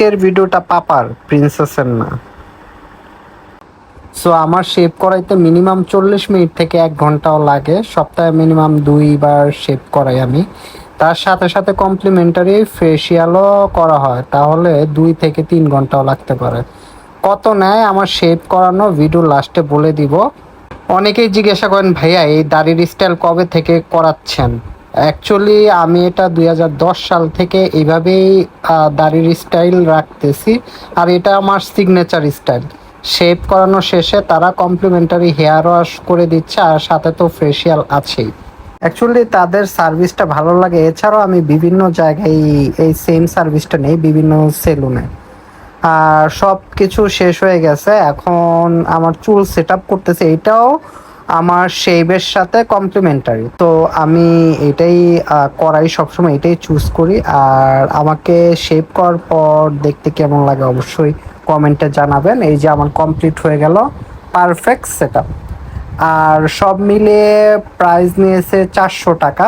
আজকের ভিডিওটা পাপার, প্রিন্সেসের না। সো আমার শেভ করাইতে মিনিমাম 40 মিনিট থেকে 1 ঘন্টাও লাগে। সপ্তাহে মিনিমাম 2বার শেভ করাই আমি। তার সাথে সাথে কমপ্লিমেন্টারি ফেসিয়ালও করা হয়, তাহলে 2 থেকে 3 ঘন্টাও লাগতে পারে। কত নেয় আমার শেভ করানো ভিডিও লাস্টে বলে দিব। অনেকেই জিজ্ঞাসা করেন, ভাইয়া এই দাড়ির স্টাইল কবে থেকে করাচ্ছেন? অ্যাকচুয়ালি আমি এটা 2010 সাল থেকে এইভাবেই দাড়ির স্টাইল রাখতেছি। আর এটা আমার সিগনেচার স্টাইল। শেভ করানো শেষে তারা কমপ্লিমেন্টারি হেয়ার ওয়াশ করে দিচ্ছে, আর সাথে তো ফেসিয়াল আছেই। অ্যাকচুয়ালি তাদের সার্ভিসটা ভালো লাগে। এছাড়াও আমি বিভিন্ন জায়গায় এই সেম সার্ভিসটা নেই, বিভিন্ন সেলুনে। আর সব কিছু শেষ হয়ে গেছে, এখন আমার চুল সেট আপ করতেছে। এটাও আমার শেভের সাথে কমপ্লিমেন্টারি, তো আমি এটাই করাই, সবসময় এটাই চুজ করি। আর আমাকে শেভ করার পর দেখতে কেমন লাগে অবশ্যই কমেন্টে জানাবেন। এই যে আমার কমপ্লিট হয়ে গেল, পারফেক্ট সেট আপ। আর সব মিলিয়ে প্রাইস নিয়েছে 400 টাকা।